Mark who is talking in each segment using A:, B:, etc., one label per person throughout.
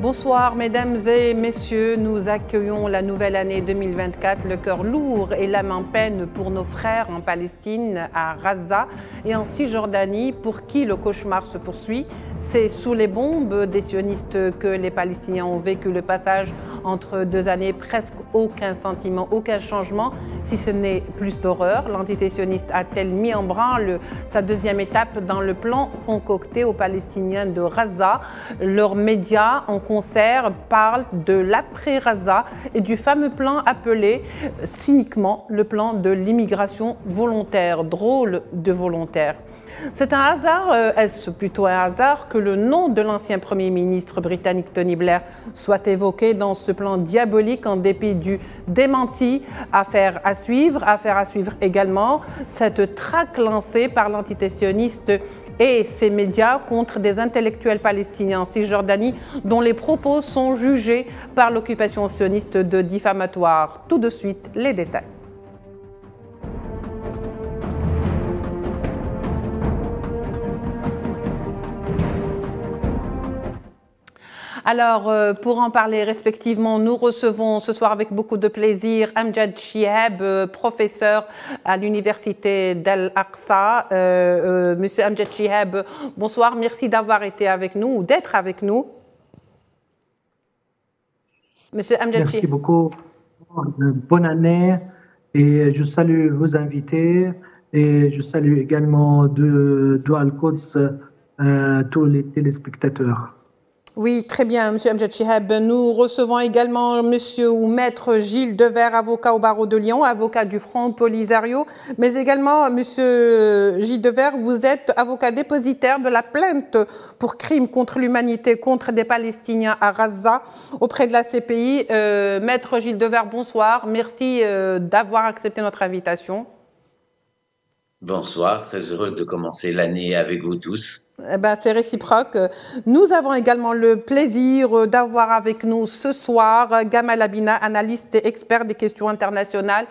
A: Bonsoir mesdames et messieurs, nous accueillons la nouvelle année 2024, le cœur lourd et l'âme en peine pour nos frères en Palestine, à Gaza et en Cisjordanie, pour qui le cauchemar se poursuit. C'est sous les bombes des sionistes que les Palestiniens ont vécu le passage entre 2 années, presque aucun sentiment, aucun changement, si ce n'est plus d'horreur. L'entité sioniste a-t-elle mis en branle sa deuxième étape dans le plan concocté aux Palestiniens de Gaza? Leurs médias en concert parlent de l'après-Gaza et du fameux plan appelé cyniquement le plan de l'immigration volontaire, drôle de volontaire. C'est un hasard, est-ce plutôt un hasard que le nom de l'ancien Premier ministre britannique Tony Blair soit évoqué dans ce plan diabolique en dépit du démenti? Affaire à suivre également cette traque lancée par l'entité sioniste et ses médias contre des intellectuels palestiniens en Cisjordanie dont les propos sont jugés par l'occupation sioniste de diffamatoires. Tout de suite, les détails. Alors, pour en parler respectivement, nous recevons ce soir avec beaucoup de plaisir Amjad Chihab, professeur à l'université d'Al-Aqsa. Monsieur Amjad Chihab, bonsoir, merci d'avoir été avec nous ou d'être avec nous. Monsieur Amjad Chihab.
B: Merci beaucoup. Bonne année et je salue vos invités et je salue également de Al-Quds tous les téléspectateurs.
A: Oui, très bien, Monsieur Amjad Chihab. Nous recevons également Monsieur ou Maître Gilles Devers, avocat au barreau de Lyon, avocat du Front Polisario, mais également Monsieur Gilles Devers, vous êtes avocat dépositaire de la plainte pour crimes contre l'humanité contre des Palestiniens à Gaza auprès de la CPI. Maître Gilles Devers, bonsoir. Merci d'avoir accepté notre invitation.
C: Bonsoir, très heureux de commencer l'année avec vous tous.
A: Eh ben, c'est réciproque. Nous avons également le plaisir d'avoir avec nous ce soir Gamal Abina, analyste et expert des questions internationales.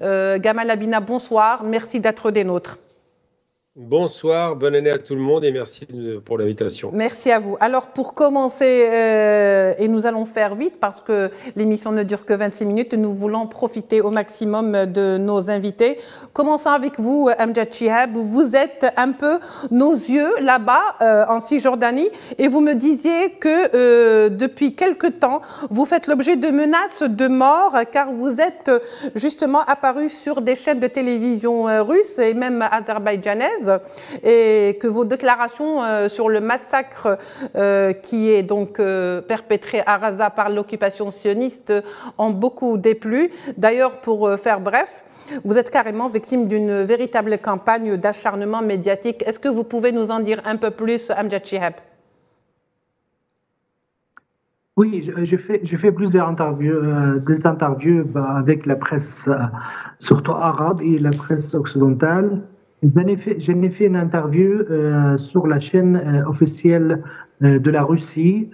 A: Gamal Abina, bonsoir, merci d'être des nôtres.
D: Bonsoir, bonne année à tout le monde et merci pour l'invitation.
A: Merci à vous. Alors pour commencer, et nous allons faire vite parce que l'émission ne dure que 26 minutes, nous voulons profiter au maximum de nos invités. Commençons avec vous, Amjad Chihab. Vous êtes un peu nos yeux là-bas en Cisjordanie et vous me disiez que depuis quelque temps, vous faites l'objet de menaces de mort car vous êtes justement apparu sur des chaînes de télévision russes et même azerbaïdjanaises. Et que vos déclarations sur le massacre qui est donc perpétré à Gaza par l'occupation sioniste ont beaucoup déplu. D'ailleurs, pour faire bref, vous êtes carrément victime d'une véritable campagne d'acharnement médiatique. Est-ce que vous pouvez nous en dire un peu plus, Amjad Chihab?
B: Oui, je fais plusieurs interviews, des interviews avec la presse, surtout arabe et la presse occidentale. J'en ai fait une interview sur la chaîne officielle de la Russie.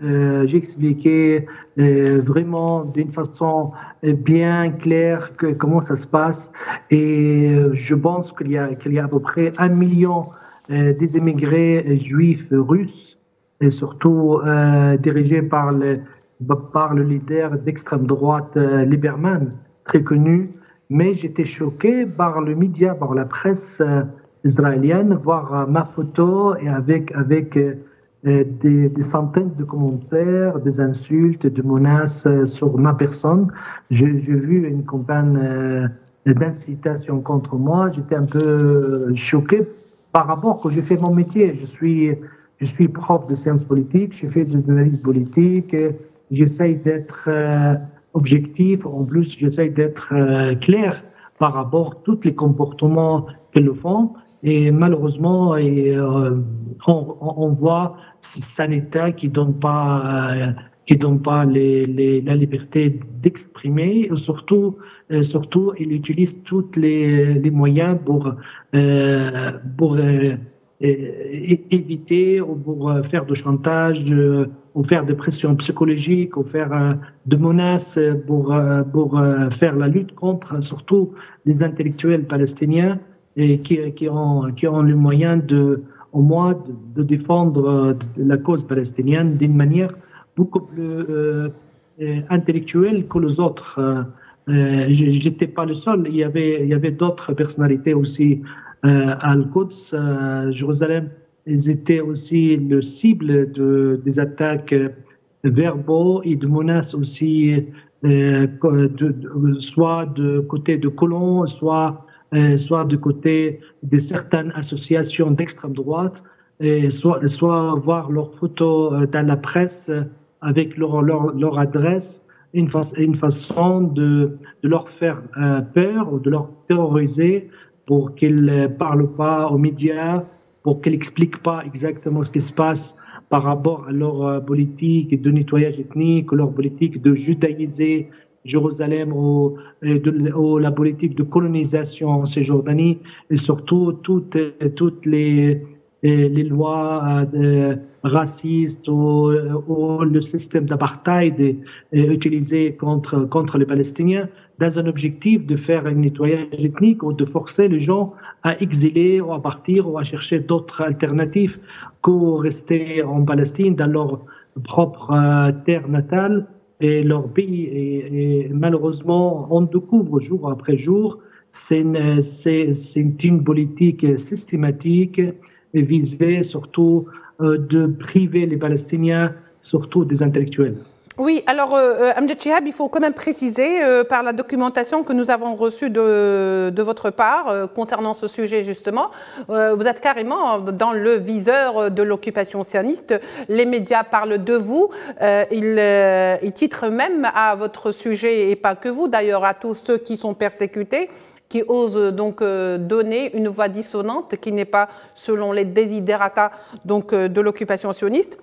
B: J'ai expliqué vraiment d'une façon bien claire comment ça se passe. Et je pense qu'il y a à peu près 1 million des immigrés juifs russes, et surtout dirigés par le leader d'extrême droite Lieberman, très connu. Mais j'étais choqué par le média, par la presse israélienne, voir ma photo et avec des centaines de commentaires, des insultes, des menaces sur ma personne. J'ai vu une campagne d'incitation contre moi. J'étais un peu choqué par rapport que je fais mon métier. Je suis prof de sciences politiques, je fais des analyses politiques, j'essaye d'être objectif, en plus j'essaie d'être clair par rapport à tous les comportements qu'ils le font et malheureusement on voit un État qui donne pas la liberté d'exprimer et surtout il utilise tous les moyens pour éviter ou pour faire de chantage, ou faire des pressions psychologiques, ou faire de menaces pour faire la lutte contre surtout les intellectuels palestiniens et qui ont les moyens au moins de défendre la cause palestinienne d'une manière beaucoup plus intellectuel que les autres. J'étais pas le seul. Il y avait d'autres personnalités aussi à Al-Quds, Jérusalem. Ils étaient aussi le cible des attaques verbaux et de menaces aussi, soit de côté de colons, soit du côté de certaines associations d'extrême droite, et soit voir leurs photos dans la presse avec leur adresse, une façon de leur faire peur ou de leur terroriser pour qu'ils ne parlent pas aux médias, pour qu'ils n'expliquent pas exactement ce qui se passe par rapport à leur politique de nettoyage ethnique, leur politique de judaïser Jérusalem ou la politique de colonisation en Cisjordanie, et surtout toutes les lois racistes ou le système d'apartheid utilisé contre les Palestiniens, dans un objectif de faire un nettoyage ethnique ou de forcer les gens à exiler ou à partir ou à chercher d'autres alternatives que rester en Palestine dans leur propre terre natale et leur pays. Et malheureusement, on découvre jour après jour, c'est une politique systématique et visée surtout de priver les Palestiniens, surtout des intellectuels.
A: Oui, alors Amjad Chihab, il faut quand même préciser par la documentation que nous avons reçue de votre part concernant ce sujet justement, vous êtes carrément dans le viseur de l'occupation sioniste. Les médias parlent de vous, ils titrent même à votre sujet, et pas que vous d'ailleurs, à tous ceux qui sont persécutés, qui osent donc donner une voix dissonante qui n'est pas selon les desiderata donc, de l'occupation sioniste.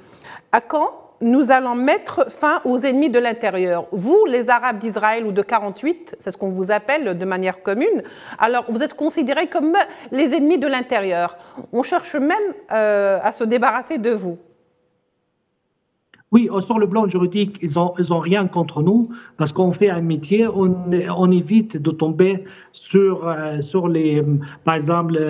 A: À quand nous allons mettre fin aux ennemis de l'intérieur? Vous, les Arabes d'Israël ou de 48, c'est ce qu'on vous appelle de manière commune, alors vous êtes considérés comme les ennemis de l'intérieur. On cherche même à se débarrasser de vous.
B: Oui, sur le plan juridique, ils ont rien contre nous parce qu'on fait un métier, on évite de tomber sur les, par exemple,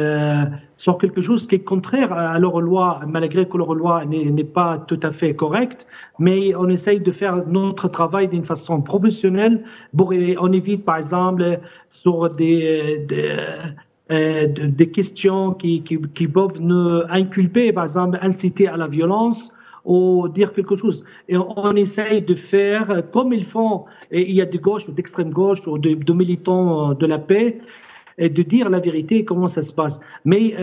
B: sur quelque chose qui est contraire à leur loi, malgré que leur loi n'est pas tout à fait correcte, mais on essaye de faire notre travail d'une façon professionnelle. On évite, par exemple, sur des questions qui peuvent nous inculper, par exemple, inciter à la violence, ou dire quelque chose. Et on essaye de faire comme ils font. Et il y a de gauche ou d'extrême gauche ou de militants de la paix, et de dire la vérité, comment ça se passe. Mais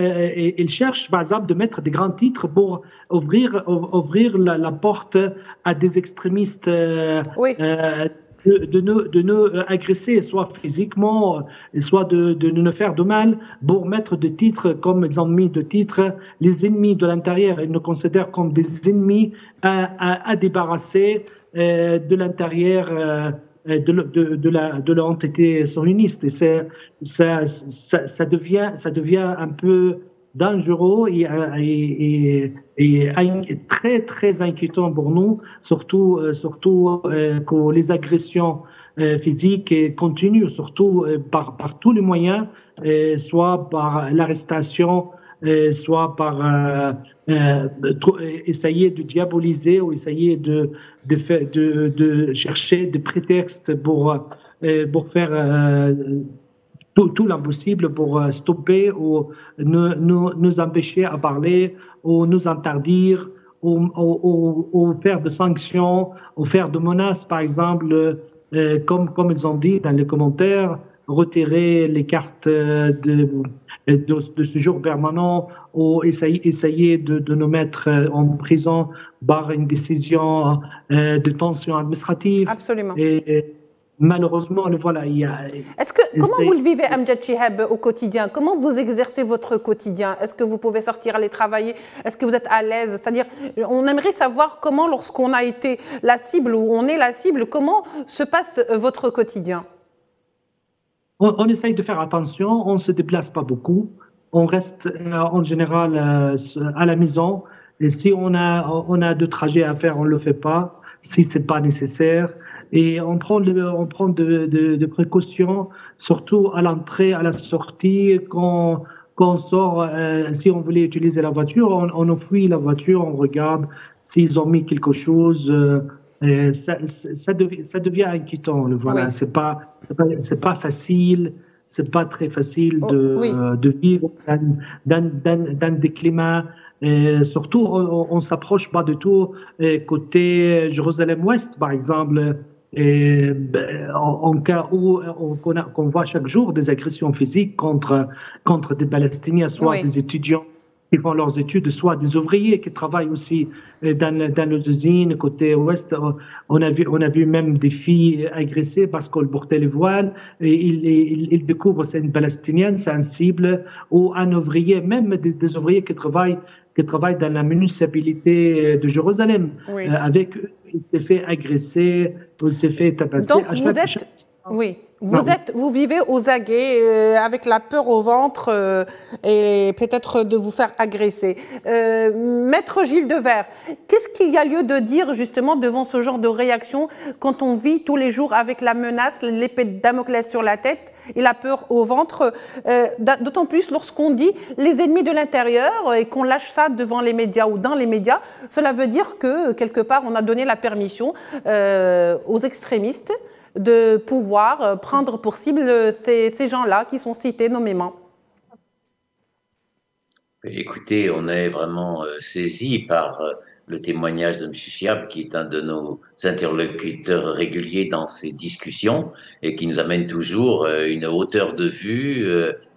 B: ils cherchent, par exemple, de mettre des grands titres pour ouvrir la porte à des extrémistes.
A: Oui.
B: De nous agresser, soit physiquement, soit de nous faire de mal, pour mettre des titres, comme ils ont mis de titres, les ennemis de l'intérieur. Ils nous considèrent comme des ennemis à débarrasser de l'intérieur de l'entité sioniste. Et ça devient un peu dangereux et très très inquiétant pour nous, surtout que les agressions physiques continuent, surtout par tous les moyens, soit par l'arrestation, soit par essayer de diaboliser ou essayer de chercher des prétextes pour faire tout l'impossible pour stopper ou nous empêcher à parler ou nous interdire ou faire des sanctions ou faire des menaces, par exemple, comme ils ont dit dans les commentaires, retirer les cartes de séjour permanent ou essayer de nous mettre en prison par une décision de détention administrative.
A: Absolument.
B: Et malheureusement, voilà, il y a...
A: Comment vous le vivez, Amjad Chihab, au quotidien? Comment vous exercez votre quotidien? Est-ce que vous pouvez sortir aller travailler? Est-ce que vous êtes à l'aise? C'est-à-dire, on aimerait savoir comment, lorsqu'on a été la cible ou on est la cible, comment se passe votre quotidien?
B: On essaye de faire attention, on ne se déplace pas beaucoup, on reste en général à la maison, et si on a de trajets à faire, on ne le fait pas, si ce n'est pas nécessaire. Et on prend de précautions, surtout à l'entrée, à la sortie, quand on sort, si on voulait utiliser la voiture, on fuit la voiture, on regarde s'ils ont mis quelque chose, ça devient inquiétant. Voilà,
A: Oui.
B: c'est pas facile, c'est pas très facile
A: Oh, oui.
B: de vivre dans des climats. Surtout, on s'approche pas du tout côté Jérusalem-Ouest, par exemple. En cas où qu'on voit chaque jour des agressions physiques contre des Palestiniens, soit
A: Oui.
B: des étudiants qui font leurs études, soit des ouvriers qui travaillent aussi dans les usines côté ouest. On a vu même des filles agressées parce qu'elles portaient les voiles. Et ils découvrent c'est une Palestinienne sensible ou un ouvrier, même des ouvriers qui travaillent dans la municipalité de Jérusalem.
A: Oui.
B: Avec eux, il s'est fait agresser, il s'est fait tabasser.
A: Donc vous vivez aux aguets avec la peur au ventre et peut-être de vous faire agresser. Maître Gilles Devers, qu'est-ce qu'il y a lieu de dire justement devant ce genre de réaction quand on vit tous les jours avec la menace, l'épée de Damoclès sur la tête et la peur au ventre, d'autant plus lorsqu'on dit les ennemis de l'intérieur et qu'on lâche ça devant les médias ou dans les médias, cela veut dire que quelque part on a donné la permission aux extrémistes de pouvoir prendre pour cible ces gens-là qui sont cités nommément.
C: Écoutez, on est vraiment saisi par le témoignage de M. Chiab, qui est un de nos interlocuteurs réguliers dans ces discussions et qui nous amène toujours une hauteur de vue,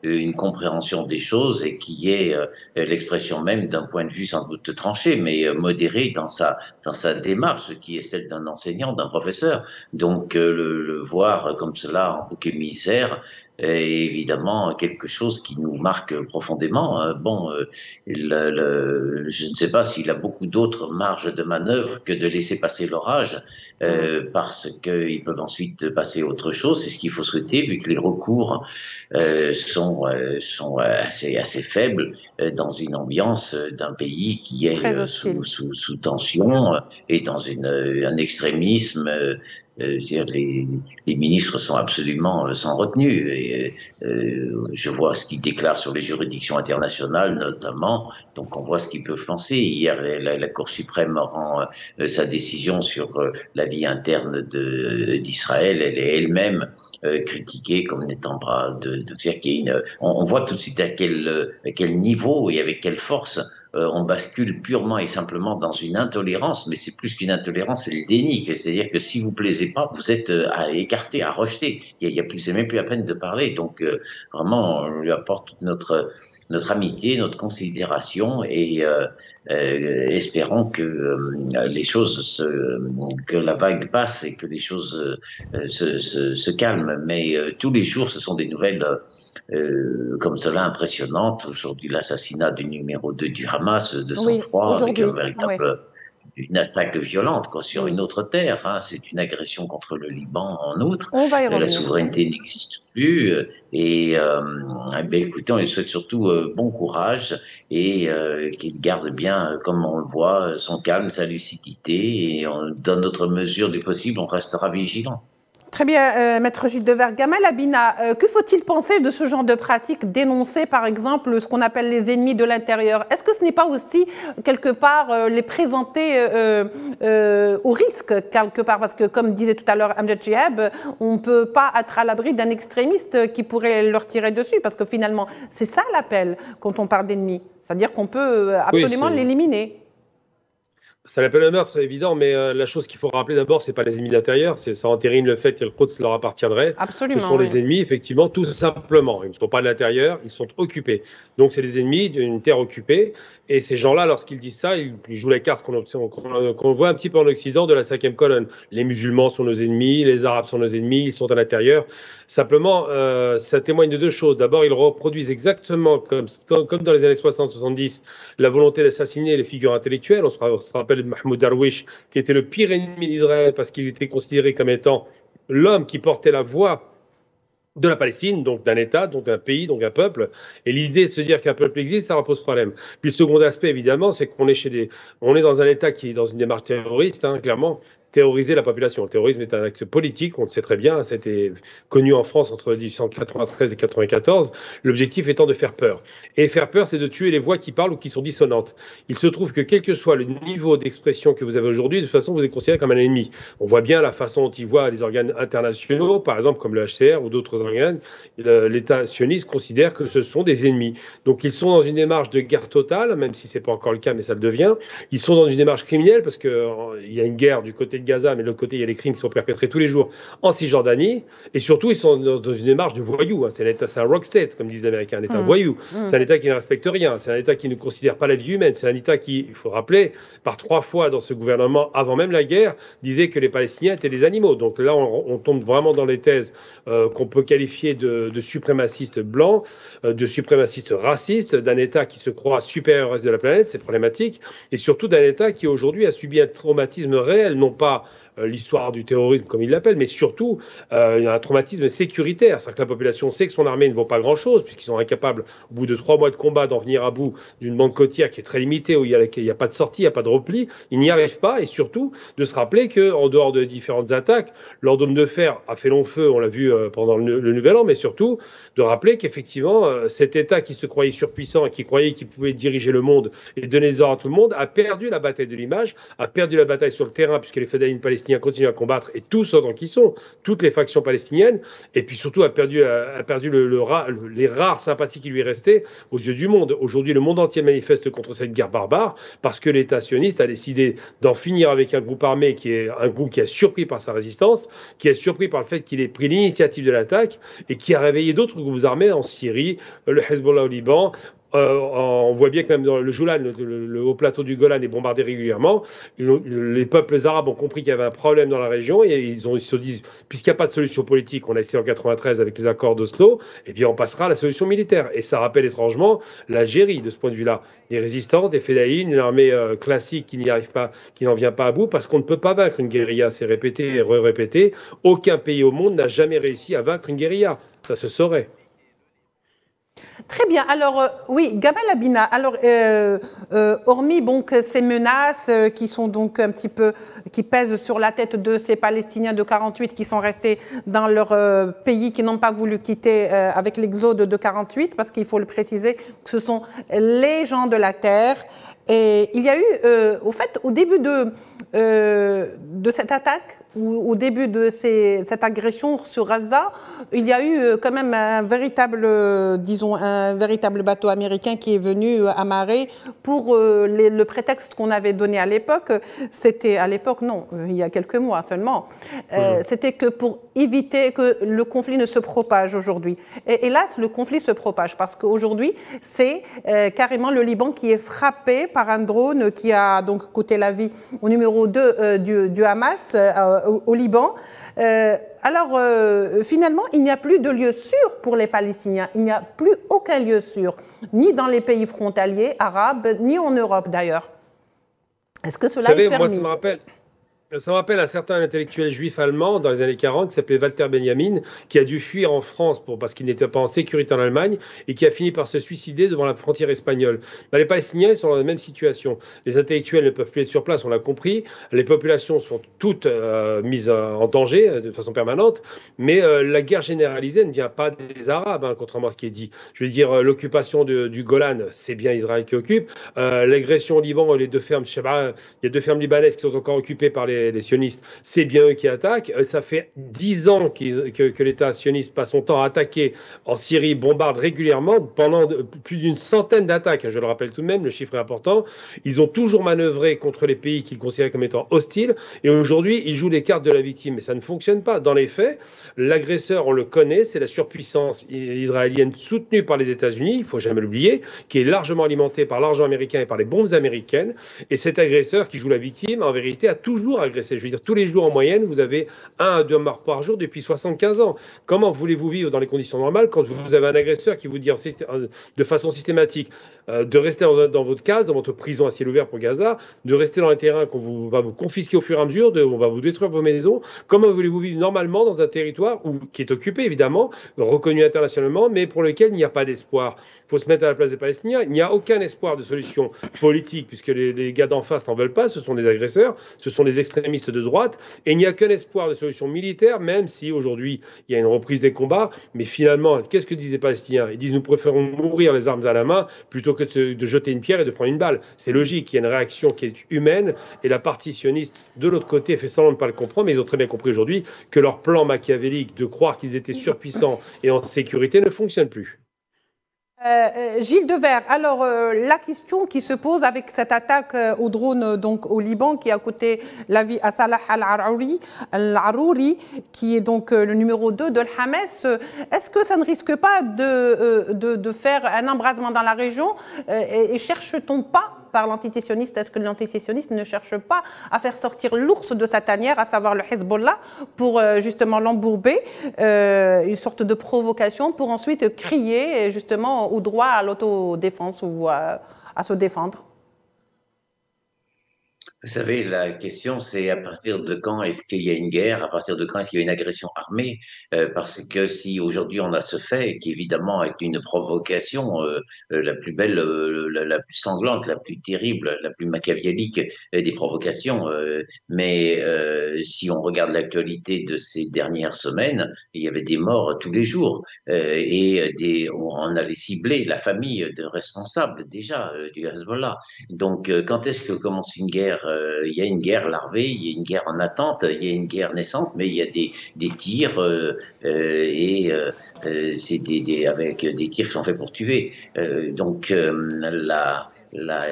C: une compréhension des choses et qui est l'expression même d'un point de vue sans doute tranché, mais modéré dans sa démarche, qui est celle d'un enseignant, d'un professeur. Donc le voir comme cela en bouc émissaire, est évidemment quelque chose qui nous marque profondément. Bon, je ne sais pas s'il a beaucoup d'autres marges de manœuvre que de laisser passer l'orage, parce qu'ils peuvent ensuite passer à autre chose. C'est ce qu'il faut souhaiter, vu que les recours sont assez faibles dans une ambiance d'un pays qui est sous tension et dans un extrémisme. Les ministres sont absolument sans retenue et je vois ce qu'ils déclarent sur les juridictions internationales notamment, donc on voit ce qu'ils peuvent penser. Hier, la Cour suprême rend sa décision sur la vie interne d'Israël. Elle est elle-même critiquée comme n'étant bras de on voit tout de suite à quel niveau et avec quelle force on bascule purement et simplement dans une intolérance, mais c'est plus qu'une intolérance, c'est le déni. C'est-à-dire que si vous plaisez pas, vous êtes à écarter, à rejeter. C'est même plus la peine de parler. Donc vraiment, on lui apporte toute notre amitié, notre considération et espérons que les choses que la vague passe et que les choses se calment. Mais tous les jours, ce sont des nouvelles comme cela impressionnante. Aujourd'hui, l'assassinat du numéro 2 du Hamas, de sang-froid, avec un véritable, une attaque violente sur une autre terre. Hein. C'est une agression contre le Liban en outre. La souveraineté n'existe plus. Et écoutez, on lui souhaite surtout bon courage et qu'il garde bien, comme on le voit, son calme, sa lucidité. Et dans notre mesure du possible, on restera vigilant.
A: Très bien, Maître Gilles Devers. Gamal Abina, que faut-il penser de ce genre de pratique, dénoncer par exemple ce qu'on appelle les ennemis de l'intérieur? Est-ce que ce n'est pas aussi quelque part les présenter au risque quelque part? Parce que comme disait tout à l'heure Amjad Chihab, on ne peut pas être à l'abri d'un extrémiste qui pourrait leur tirer dessus, parce que finalement c'est ça l'appel quand on parle d'ennemis, c'est-à-dire qu'on peut absolument l'éliminer.
D: Ça l'appelle un meurtre, c'est évident, mais la chose qu'il faut rappeler d'abord, c'est pas les ennemis de l'intérieur, ça entérine le fait que le Quds leur appartiendrait.
A: Absolument.
D: Ce sont les ennemis, effectivement, tout simplement. Ils ne sont pas de l'intérieur, ils sont occupés. Donc c'est les ennemis d'une terre occupée. Et ces gens-là, lorsqu'ils disent ça, ils jouent la carte qu'on voit un petit peu en Occident de la 5e colonne. Les musulmans sont nos ennemis, les Arabes sont nos ennemis, ils sont à l'intérieur. Simplement, ça témoigne de deux choses. D'abord, ils reproduisent exactement comme dans les années 60-70 la volonté d'assassiner les figures intellectuelles. On se rappelle de Mahmoud Darwish, qui était le pire ennemi d'Israël parce qu'il était considéré comme étant l'homme qui portait la voix de la Palestine, donc d'un État, donc d'un pays, donc un peuple. Et l'idée de se dire qu'un peuple existe, ça repose problème. Puis le second aspect, évidemment, c'est qu'on est on est dans un État qui est dans une démarche terroriste, hein, clairement. terroriser la population. Le terrorisme est un acte politique, on le sait très bien, ça a été connu en France entre 1893 et 1994, l'objectif étant de faire peur. Et faire peur, c'est de tuer les voix qui parlent ou qui sont dissonantes. Il se trouve que quel que soit le niveau d'expression que vous avez aujourd'hui, de toute façon, vous êtes considéré comme un ennemi. On voit bien la façon dont ils voient les organes internationaux, par exemple comme le HCR ou d'autres organes. L'État sioniste considère que ce sont des ennemis. Donc ils sont dans une démarche de guerre totale, même si ce n'est pas encore le cas, mais ça le devient. Ils sont dans une démarche criminelle parce qu'il y a une guerre du côté de Gaza, mais de l'autre côté, il y a les crimes qui sont perpétrés tous les jours en Cisjordanie. Et surtout, ils sont dans une démarche de voyous. C'est un rock state, comme disent les Américains, un État voyou. C'est un État qui ne respecte rien. C'est un État qui ne considère pas la vie humaine. C'est un État qui, il faut rappeler, par 3 fois dans ce gouvernement, avant même la guerre, disait que les Palestiniens étaient des animaux. Donc là, on tombe vraiment dans les thèses qu'on peut qualifier de suprémacistes blancs, de suprémacistes racistes, d'un État qui se croit supérieur au reste de la planète, c'est problématique, et surtout d'un État qui aujourd'hui a subi un traumatisme réel, non pas l'histoire du terrorisme comme il l'appelle, mais surtout un traumatisme sécuritaire. C'est-à-dire que la population sait que son armée ne vaut pas grand-chose, puisqu'ils sont incapables, au bout de 3 mois de combat, d'en venir à bout d'une bande côtière qui est très limitée, où il n'y a pas de sortie, il n'y a pas de repli. Ils n'y arrivent pas, et surtout de se rappeler qu'en dehors de différentes attaques, leur dôme de fer a fait long feu, on l'a vu pendant le Nouvel An, mais surtout de rappeler qu'effectivement, cet État qui se croyait surpuissant et qui croyait qu'il pouvait diriger le monde et donner des ordres à tout le monde, a perdu la bataille de l'image, a perdu la bataille sur le terrain, puisque les fédéines palestiniens continuent à combattre, et tous ceux qui sont, toutes les factions palestiniennes, et puis surtout a perdu les rares sympathies qui lui restaient aux yeux du monde. Aujourd'hui, le monde entier manifeste contre cette guerre barbare, parce que l'État sioniste a décidé d'en finir avec un groupe armé qui est un groupe qui a surpris par sa résistance, qui est surpris par le fait qu'il ait pris l'initiative de l'attaque, et qui a réveillé d'autres groupes armés en Syrie, le Hezbollah au Liban. On voit bien que même dans le Golan, le haut plateau du Golan est bombardé régulièrement. Les peuples arabes ont compris qu'il y avait un problème dans la région et ils se disent, puisqu'il n'y a pas de solution politique, on a essayé en 93 avec les accords d'Oslo, eh bien on passera à la solution militaire. Et ça rappelle étrangement l'Algérie de ce point de vue-là. Des résistances, des fédéines, une armée classique qui n'y arrive pas, qui n'en vient pas à bout, parce qu'on ne peut pas vaincre une guérilla. C'est répété et répété. Aucun pays au monde n'a jamais réussi à vaincre une guérilla. Ça se saurait.
A: Très bien. Alors, oui, Gamal Abina, alors, hormis donc, ces menaces qui sont donc un petit peu, qui pèsent sur la tête de ces Palestiniens de 48 qui sont restés dans leur pays, qui n'ont pas voulu quitter avec l'exode de 48, parce qu'il faut le préciser, que ce sont les gens de la terre. Et il y a eu, au fait, au début de cette attaque, au début de cette agression sur Gaza, il y a eu quand même un véritable, disons, un véritable bateau américain qui est venu amarrer pour le prétexte qu'on avait donné à l'époque. C'était à l'époque, non, il y a quelques mois seulement. C'était que pour éviter que le conflit ne se propage aujourd'hui. Et hélas, le conflit se propage parce qu'aujourd'hui, c'est carrément le Liban qui est frappé par un drone qui a donc coûté la vie au numéro 2 du Hamas au Liban. Alors, finalement, il n'y a plus de lieu sûr pour les Palestiniens. Il n'y a plus aucun lieu sûr, ni dans les pays frontaliers arabes, ni en Europe d'ailleurs. Est-ce que cela est permis?
D: Moi, ça me rappelle un certain intellectuel juif allemand dans les années 40 qui s'appelait Walter Benjamin, qui a dû fuir en France parce qu'il n'était pas en sécurité en Allemagne et qui a fini par se suicider devant la frontière espagnole. Les Palestiniens sont dans la même situation. Les intellectuels ne peuvent plus être sur place, on l'a compris. Les populations sont toutes mises en danger de façon permanente, mais la guerre généralisée ne vient pas des Arabes, contrairement à ce qui est dit. Je veux dire, l'occupation du Golan, c'est bien Israël qui occupe. L'agression au Liban, les 2 fermes, il y a 2 fermes libanaises qui sont encore occupées par les sionistes, c'est bien eux qui attaquent. Ça fait 10 ans que l'État sioniste passe son temps à attaquer en Syrie, bombarde régulièrement pendant plus d'une centaine d'attaques. Je le rappelle tout de même, le chiffre est important. Ils ont toujours manœuvré contre les pays qu'ils considèrent comme étant hostiles et aujourd'hui, ils jouent les cartes de la victime. Mais ça ne fonctionne pas. Dans les faits, l'agresseur, on le connaît, c'est la surpuissance israélienne soutenue par les États-Unis, il ne faut jamais l'oublier, qui est largement alimentée par l'argent américain et par les bombes américaines. Et cet agresseur qui joue la victime, en vérité, a toujours agressé. Je veux dire, tous les jours en moyenne, vous avez 1 à 2 morts par jour depuis 75 ans. Comment voulez-vous vivre dans les conditions normales quand vous avez un agresseur qui vous dit de façon systématique de rester dans votre case, dans votre prison à ciel ouvert pour Gaza, de rester dans les terrains qu'on va vous confisquer au fur et à mesure, on va vous détruire vos maisons. Comment voulez-vous vivre normalement dans un territoire qui est occupé, évidemment, reconnu internationalement, mais pour lequel il n'y a pas d'espoir? Il faut se mettre à la place des Palestiniens. Il n'y a aucun espoir de solution politique, puisque les gars d'en face n'en veulent pas. Ce sont des agresseurs, ce sont des extrémistes extrémistes de droite, et il n'y a qu'un espoir de solution militaire, même si aujourd'hui il y a une reprise des combats. Mais finalement, qu'est-ce que disent les Palestiniens? Ils disent: nous préférons mourir les armes à la main plutôt que de jeter une pierre et de prendre une balle. C'est logique, il y a une réaction qui est humaine, et la partie sioniste de l'autre côté fait semblant de ne pas le comprendre, mais ils ont très bien compris aujourd'hui que leur plan machiavélique de croire qu'ils étaient surpuissants et en sécurité ne fonctionne plus.
A: Gilles Devers, alors la question qui se pose avec cette attaque au drone donc au Liban qui a coûté la vie à Salah al-Arouri, qui est donc le numéro 2 de l'Hamas, est-ce que ça ne risque pas de faire un embrasement dans la région et cherche-t-on pas par l'antisésioniste, est-ce que l'antisésioniste ne cherche pas à faire sortir l'ours de sa tanière, à savoir le Hezbollah, pour justement l'embourber, une sorte de provocation pour ensuite crier justement au droit à l'autodéfense ou à se défendre?
C: Vous savez, la question, c'est à partir de quand est-ce qu'il y a une guerre, à partir de quand est-ce qu'il y a une agression armée, parce que si aujourd'hui on a ce fait, qui évidemment est une provocation la plus belle, la plus sanglante, la plus terrible, la plus machiavélique des provocations, mais si on regarde l'actualité de ces dernières semaines, il y avait des morts tous les jours, et on allait cibler la famille de responsables déjà du Hezbollah. Donc quand est-ce que commence une guerre? Il y a une guerre larvée, il y a une guerre en attente, il y a une guerre naissante, mais il y a des tirs c'est avec des tirs qui sont faits pour tuer.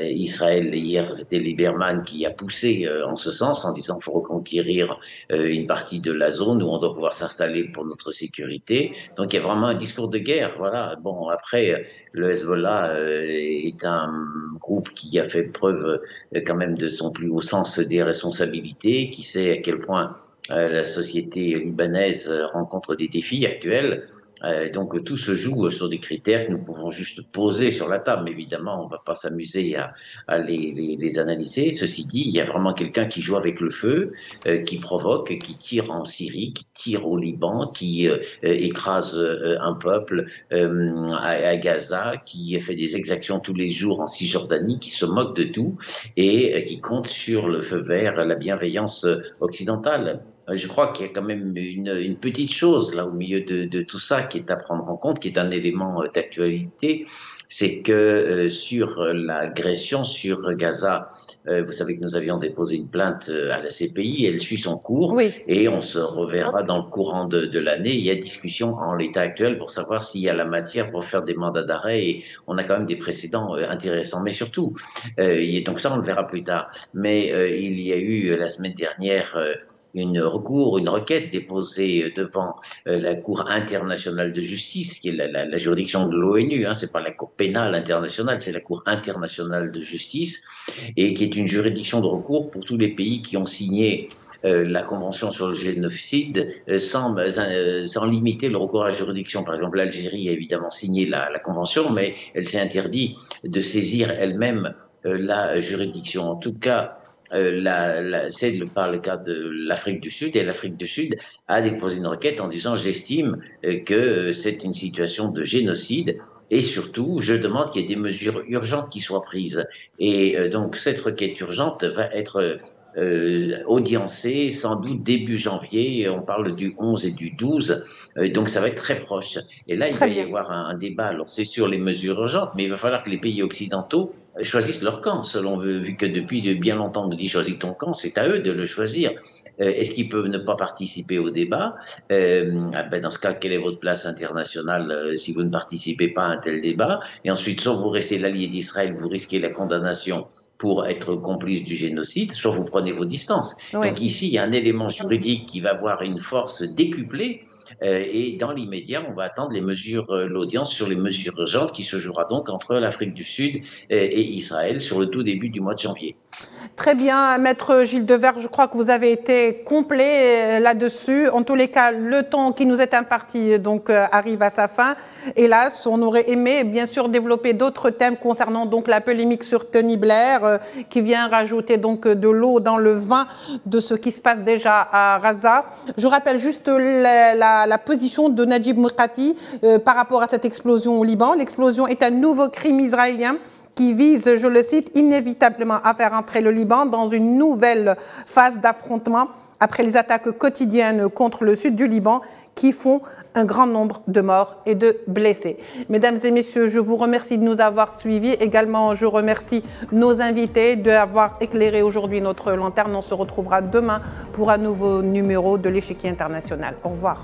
C: Israël, hier, c'était Lieberman qui a poussé en ce sens, en disant qu'il faut reconquérir une partie de la zone où on doit pouvoir s'installer pour notre sécurité. Donc il y a vraiment un discours de guerre. Voilà. Bon, après, le Hezbollah est un groupe qui a fait preuve quand même de son plus haut sens des responsabilités, qui sait à quel point la société libanaise rencontre des défis actuels. Donc tout se joue sur des critères que nous pouvons juste poser sur la table. Mais évidemment, on ne va pas s'amuser à les analyser. Ceci dit, il y a vraiment quelqu'un qui joue avec le feu, qui provoque, qui tire en Syrie, qui tire au Liban, qui écrase un peuple à Gaza, qui fait des exactions tous les jours en Cisjordanie, qui se moque de tout et qui compte sur le feu vert, la bienveillance occidentale. Je crois qu'il y a quand même une petite chose là au milieu de tout ça qui est à prendre en compte, qui est un élément d'actualité, c'est que sur l'agression sur Gaza, vous savez que nous avions déposé une plainte à la CPI, elle suit son cours, oui. Et on se reverra dans le courant de l'année. Il y a discussion en l'état actuel pour savoir s'il y a la matière pour faire des mandats d'arrêt, et on a quand même des précédents intéressants, mais surtout, donc ça on le verra plus tard, mais il y a eu la semaine dernière une requête déposée devant la Cour internationale de justice, qui est la juridiction de l'ONU, hein, c'est pas la Cour pénale internationale, c'est la Cour internationale de justice, et qui est une juridiction de recours pour tous les pays qui ont signé la Convention sur le génocide sans limiter le recours à la juridiction. Par exemple, l'Algérie a évidemment signé la Convention, mais elle s'est interdit de saisir elle-même la juridiction. En tout cas, c'est par le cas de l'Afrique du Sud, et l'Afrique du Sud a déposé une requête en disant: j'estime que c'est une situation de génocide, et surtout je demande qu'il y ait des mesures urgentes qui soient prises. Et donc cette requête urgente va être audiencée sans doute début janvier, on parle du 11 et du 12, donc ça va être très proche. Et là, il va y avoir un débat. Alors c'est sur les mesures urgentes, mais il va falloir que les pays occidentaux choisissent leur camp, vu que depuis bien longtemps on nous dit: choisis ton camp, c'est à eux de le choisir. Est-ce qu'ils peuvent ne pas participer au débat? Dans ce cas, quelle est votre place internationale si vous ne participez pas à un tel débat? Et ensuite, soit vous restez l'allié d'Israël, vous risquez la condamnation pour être complice du génocide, soit vous prenez vos distances. Oui. Donc ici, il y a un élément juridique qui va avoir une force décuplée. Et dans l'immédiat, on va attendre l'audience sur les mesures urgentes qui se jouera donc entre l'Afrique du Sud et Israël sur le tout début du mois de janvier.
A: Très bien, Maître Gilles Devers, je crois que vous avez été complet là-dessus. En tous les cas, le temps qui nous est imparti donc arrive à sa fin. Hélas, on aurait aimé bien sûr développer d'autres thèmes concernant donc la polémique sur Tony Blair, qui vient rajouter donc de l'eau dans le vin de ce qui se passe déjà à Gaza. Je rappelle juste la position de Najib Mikati par rapport à cette explosion au Liban. L'explosion est un nouveau crime israélien qui vise, je le cite, inévitablement à faire entrer le Liban dans une nouvelle phase d'affrontement après les attaques quotidiennes contre le sud du Liban qui font un grand nombre de morts et de blessés. Mesdames et messieurs, je vous remercie de nous avoir suivis. Également, je remercie nos invités d'avoir éclairé aujourd'hui notre lanterne. On se retrouvera demain pour un nouveau numéro de l'Échiquier international. Au revoir.